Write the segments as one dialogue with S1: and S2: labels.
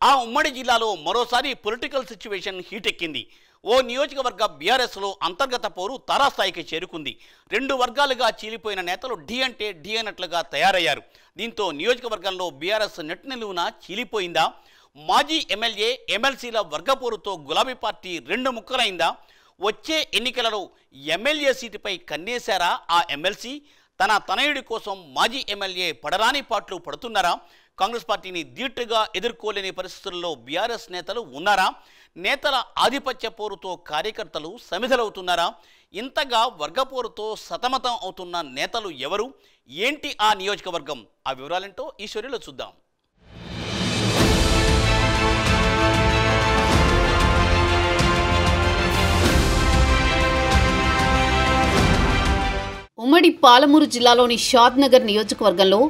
S1: ఆ ఉమ్మడి జిల్లాలో మరోసారి పొలిటికల్ సిచ్యువేషన్ హీటెక్కింది. ఓ నియోజకవర్గ బీఆర్ఎస్లో అంతర్గత పోరు తారాస్థాయికి చేరుకుంది. రెండు వర్గాలుగా చీలిపోయిన నేతలు ఢీ అంటే ఢీ అన్నట్లుగా తయారయ్యారు. దీంతో నియోజకవర్గంలో బీఆర్ఎస్ నెట్నెలువున చీలిపోయిందా? మాజీ ఎమ్మెల్యే ఎమ్మెల్సీల వర్గపోరుతో గులాబీ పార్టీ రెండు ముక్కలైందా? వచ్చే ఎన్నికలలో ఎమ్మెల్యే సీటుపై కన్నేశారా ఆ ఎమ్మెల్సీ? తన తనయుడి కోసం మాజీ ఎమ్మెల్యే పడరాని పాటలు పడుతున్నారా? కాంగ్రెస్ పార్టీని ధీటుగా ఎదుర్కోలేని పరిస్థితుల్లో బీఆర్ఎస్ నేతలు ఉన్నారా? నేతల ఆధిపత్య పోరుతో కార్యకర్తలు సమిధలవుతున్నారా? ఇంతగా వర్గపోరుతో సతమతం అవుతున్న నేతలు ఎవరు? ఏంటి ఆ నియోజకవర్గం? ఆ వివరాలేంటో ఈ స్టోరీలో చూద్దాం.
S2: ఉమ్మడి పాలమూరు జిల్లాలోని షాద్నగర్ నియోజకవర్గంలో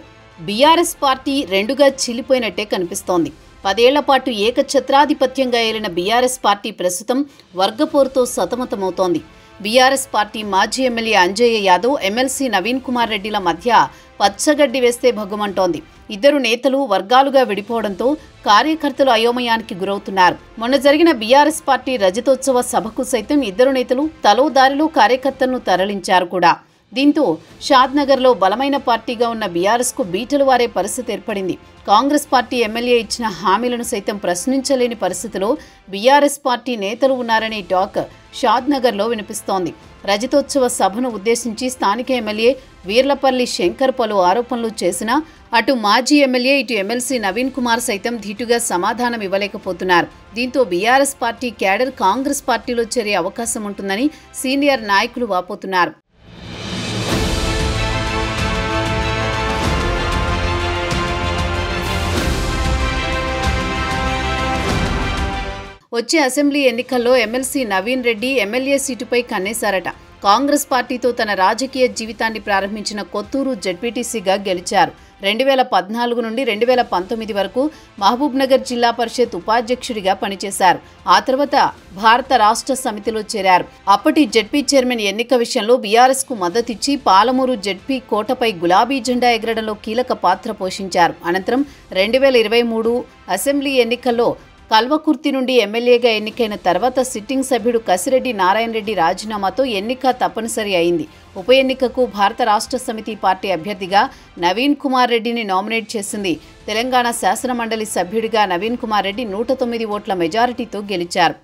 S2: బీఆర్ఎస్ పార్టీ రెండుగా చీలిపోయినట్టే కనిపిస్తోంది. 10 ఏళ్ల పాటు ఏకఛత్రాధిపత్యంగా ఏలిన బీఆర్ఎస్ పార్టీ ప్రస్తుతం వర్గపోరుతో సతమతమవుతోంది. బీఆర్ఎస్ పార్టీ మాజీ ఎమ్మెల్యే అంజయ్య యాదవ్, ఎమ్మెల్సీ నవీన్ కుమార్ రెడ్డిల మధ్య పచ్చగడ్డి వేస్తే భగ్గుమంటోంది. ఇద్దరు నేతలు వర్గాలుగా విడిపోవడంతో కార్యకర్తలు అయోమయానికి గురవుతున్నారు. మొన్న జరిగిన బీఆర్ఎస్ పార్టీ రజతోత్సవ సభకు సైతం ఇద్దరు నేతలు తలో దారిలో కార్యకర్తలను తరలించారు కూడా. దీంతో షాద్నగర్లో బలమైన పార్టీగా ఉన్న బీఆర్ఎస్కు బీటలు వారే పరిస్థితి ఏర్పడింది. కాంగ్రెస్ పార్టీ ఎమ్మెల్యే ఇచ్చిన హామీలను సైతం ప్రశ్నించలేని పరిస్థితిలో బీఆర్ఎస్ పార్టీ నేతలు ఉన్నారనే టాక్ షాద్నగర్లో వినిపిస్తోంది. రజతోత్సవ సభను ఉద్దేశించి స్థానిక ఎమ్మెల్యే వీర్లపల్లి శంకర్ పలు ఆరోపణలు చేసినా అటు మాజీ ఎమ్మెల్యే ఇటు ఎమ్మెల్సీ నవీన్ కుమార్ సైతం ధీటుగా సమాధానం ఇవ్వలేకపోతున్నారు. దీంతో బీఆర్ఎస్ పార్టీ క్యాడర్ కాంగ్రెస్ పార్టీలో చేరే అవకాశం ఉంటుందని సీనియర్ నాయకులు వాపోతున్నారు. వచ్చే అసెంబ్లీ ఎన్నికల్లో ఎమ్మెల్సీ నవీన్ రెడ్డి ఎమ్మెల్యే సీటుపై కన్నేశారట. కాంగ్రెస్ పార్టీతో తన రాజకీయ జీవితాన్ని ప్రారంభించిన కొత్తూరు జెడ్పీటీసీగా గెలిచారు. 2014 నుండి 2019 వరకు మహబూబ్నగర్ జిల్లా పరిషత్ ఉపాధ్యక్షుడిగా పనిచేశారు. ఆ తర్వాత భారత రాష్ట్ర సమితిలో చేరారు. అప్పటి జెడ్పీ చైర్మన్ ఎన్నిక విషయంలో బీఆర్ఎస్కు మద్దతిచ్చి పాలమూరు జెడ్పీ కోటపై గులాబీ జెండా ఎగరడంలో కీలక పాత్ర పోషించారు. అనంతరం 2023 అసెంబ్లీ ఎన్నికల్లో కల్వకుర్తి నుండి ఎమ్మెల్యేగా ఎన్నికైన తర్వాత సిట్టింగ్ సభ్యుడు కసిరెడ్డి నారాయణ రెడ్డి రాజీనామాతో ఎన్నిక తప్పనిసరి అయింది. ఉప ఎన్నికకు భారత రాష్ట్ర సమితి పార్టీ అభ్యర్థిగా నవీన్ కుమార్ రెడ్డిని నామినేట్ చేసింది. తెలంగాణ శాసనమండలి సభ్యుడిగా నవీన్ కుమార్ రెడ్డి 109 ఓట్ల మెజారిటీతో గెలిచారు.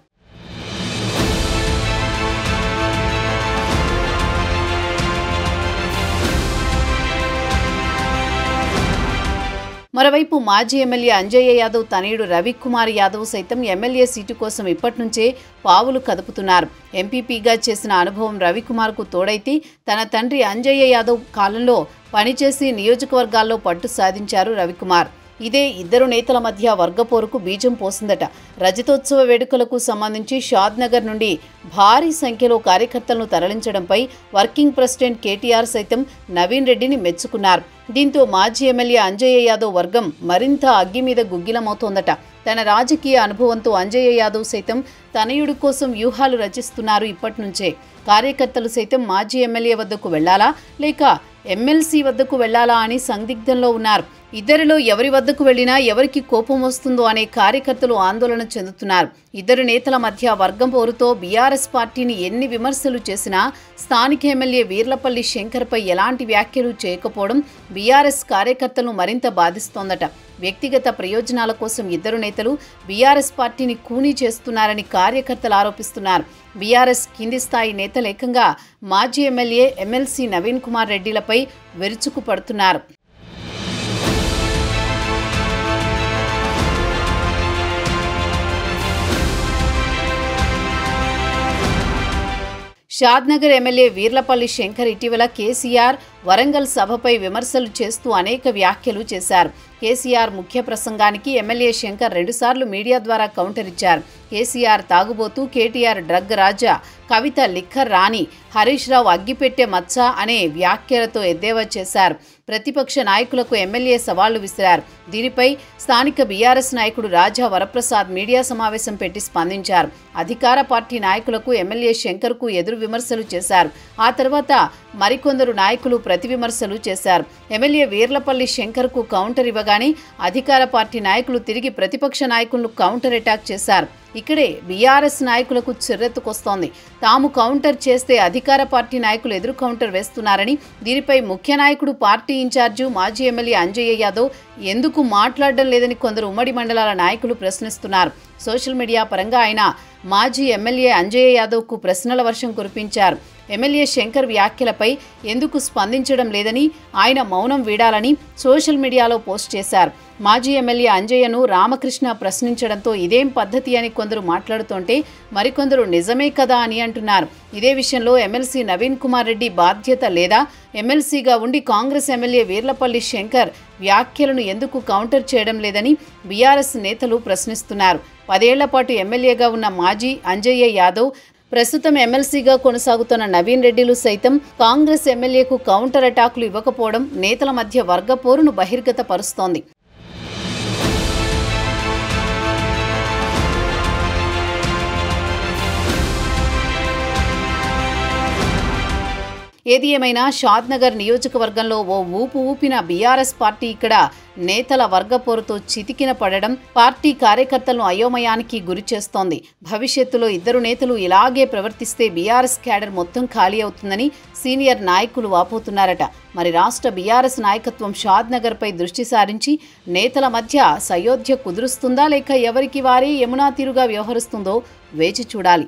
S2: మరోవైపు మాజీ ఎమ్మెల్యే అంజయ్య యాదవ్ తనయుడు రవికుమార్ యాదవ్ సైతం ఎమ్మెల్యే సీటు కోసం ఇప్పటి నుంచే పావులు కదుపుతున్నారు. ఎంపీపీగా చేసిన అనుభవం రవికుమార్కు తోడైతే తన తండ్రి అంజయ్య యాదవ్ కాలంలో పనిచేసి నియోజకవర్గాల్లో పట్టు సాధించారు రవికుమార్. ఇదే ఇద్దరు నేతల మధ్య వర్గపోరుకు బీజం పోసిందట. రజతోత్సవ వేడుకలకు సంబంధించి షాద్నగర్ నుండి భారీ సంఖ్యలో కార్యకర్తలను తరలించడంపై వర్కింగ్ ప్రెసిడెంట్ కేటీఆర్ సైతం నవీన్ రెడ్డిని మెచ్చుకున్నారు. దీంతో మాజీ ఎమ్మెల్యే అంజయ్య యాదవ్ వర్గం మరింత అగ్గి మీద గుగ్గిలమవుతోందట. తన రాజకీయ అనుభవంతో అంజయ్య యాదవ్ సైతం తనయుడి కోసం వ్యూహాలు రచిస్తున్నారు. ఇప్పటి నుంచే కార్యకర్తలు సైతం మాజీ ఎమ్మెల్యే వద్దకు వెళ్లాలా లేక ఎమ్మెల్సీ వద్దకు వెళ్లాలా అని సందిగ్ధంలో ఉన్నారు. ఇద్దరిలో ఎవరి వద్దకు వెళ్లినా ఎవరికి కోపం వస్తుందో అనే కార్యకర్తలు ఆందోళన చెందుతున్నారు. ఇద్దరు నేతల మధ్య వర్గం పోరుతో బీఆర్ఎస్ పార్టీని ఎన్ని విమర్శలు చేసినా స్థానిక ఎమ్మెల్యే వీర్లపల్లి శంకర్పై ఎలాంటి వ్యాఖ్యలు చేయకపోవడం బీఆర్ఎస్ కార్యకర్తలను మరింత బాధిస్తోందట. వ్యక్తిగత ప్రయోజనాల కోసం ఇద్దరు నేతలు బీఆర్ఎస్ పార్టీని ఖూనీ చేస్తున్నారని కార్యకర్తలు ఆరోపిస్తున్నారు. బీఆర్ఎస్ కింది స్థాయి నేతలు ఏకంగా మాజీ ఎమ్మెల్యే ఎమ్మెల్సీ నవీన్ కుమార్ రెడ్డిలపై విరుచుకు పడుతున్నారు. షాద్నగర్ ఎమ్మెల్యే వీర్లపల్లి శంకర్ ఇటీవల కేసీఆర్ వరంగల్ సభపై విమర్శలు చేస్తూ అనేక వ్యాఖ్యలు చేశారు. కేసీఆర్ ముఖ్య ప్రసంగానికి ఎమ్మెల్యే శంకర్ 2 సార్లు మీడియా ద్వారా కౌంటర్ ఇచ్చారు. కేసీఆర్ తాగుబోతూ, కేటీఆర్ డ్రగ్ రాజా, కవిత లిక్కర్ రాణి, హరీష్ రావు అగ్గిపెట్టే మచ్చ అనే వ్యాఖ్యలతో ఎద్దేవా చేశారు. ప్రతిపక్ష నాయకులకు ఎమ్మెల్యే సవాళ్లు విసిరారు. దీనిపై స్థానిక బీఆర్ఎస్ నాయకుడు రాజా వరప్రసాద్ మీడియా సమావేశం పెట్టి స్పందించారు. అధికార పార్టీ నాయకులకు ఎమ్మెల్యే శంకర్కు ఎదురు విమర్శలు చేశారు. ఆ తర్వాత మరికొందరు నాయకులు ప్రతివిమర్శలు చేశారు. ఎమ్మెల్యే వీర్లపల్లి శంకర్కు కౌంటర్ ఇవ్వగానే అధికార పార్టీ నాయకులు తిరిగి ప్రతిపక్ష నాయకులను కౌంటర్ అటాక్ చేశారు. ఇక్కడే బీఆర్ఎస్ నాయకులకు చిర్రెత్తుకొస్తోంది. తాము కౌంటర్ చేస్తే అధికార పార్టీ నాయకులు ఎదురు కౌంటర్ వేస్తున్నారని, దీనిపై ముఖ్య నాయకుడు పార్టీ ఇన్ఛార్జు మాజీ ఎమ్మెల్యే అంజయ్య యాదవ్ ఎందుకు మాట్లాడడం లేదని కొందరు ఉమ్మడి మండలాల నాయకులు ప్రశ్నిస్తున్నారు. సోషల్ మీడియా పరంగా ఆయన మాజీ ఎమ్మెల్యే అంజయ్య యాదవ్కు ప్రశ్నల వర్షం కురిపించారు. ఎమ్మెల్యే శంకర్ వ్యాఖ్యలపై ఎందుకు స్పందించడం లేదని, ఆయన మౌనం వీడాలని సోషల్ మీడియాలో పోస్ట్ చేశారు. మాజీ ఎమ్మెల్యే అంజయ్యను రామకృష్ణ ప్రశ్నించడంతో ఇదేం పద్ధతి అని కొందరు మాట్లాడుతుంటే మరికొందరు నిజమే కదా అని అంటున్నారు. ఇదే విషయంలో ఎమ్మెల్సీ నవీన్ కుమార్ రెడ్డి బాధ్యత లేదా? ఎమ్మెల్సీగా ఉండి కాంగ్రెస్ ఎమ్మెల్యే వీర్లపల్లి శంకర్ వ్యాఖ్యలను ఎందుకు కౌంటర్ చేయడం లేదని బీఆర్ఎస్ నేతలు ప్రశ్నిస్తున్నారు. 10 ఏళ్ల పాటు ఎమ్మెల్యేగా ఉన్న మాజీ అంజయ్య యాదవ్, ప్రస్తుతం ఎమ్మెల్సీగా కొనసాగుతున్న నవీన్ రెడ్డిలు సైతం కాంగ్రెస్ ఎమ్మెల్యేకు కౌంటర్ అటాకులు ఇవ్వకపోవడం నేతల మధ్య వర్గపోరును బహిర్గతపరుస్తోంది. ఏది ఏమైనా షాద్నగర్ నియోజకవర్గంలో ఓ ఊపు ఊపిన బీఆర్ఎస్ పార్టీ ఇక్కడ నేతల వర్గపోరుతో చితికిన పడడం పార్టీ కార్యకర్తలను అయోమయానికి గురి చేస్తోంది. భవిష్యత్తులో ఇద్దరు నేతలు ఇలాగే ప్రవర్తిస్తే బీఆర్ఎస్ క్యాడర్ మొత్తం ఖాళీ అవుతుందని సీనియర్ నాయకులు వాపోతున్నారట. మరి రాష్ట్ర బీఆర్ఎస్ నాయకత్వం షాద్నగర్పై దృష్టి సారించి నేతల మధ్య సయోధ్య కుదురుస్తుందా, లేక ఎవరికి వారే యమునా తీరుగా వ్యవహరిస్తుందో వేచి చూడాలి.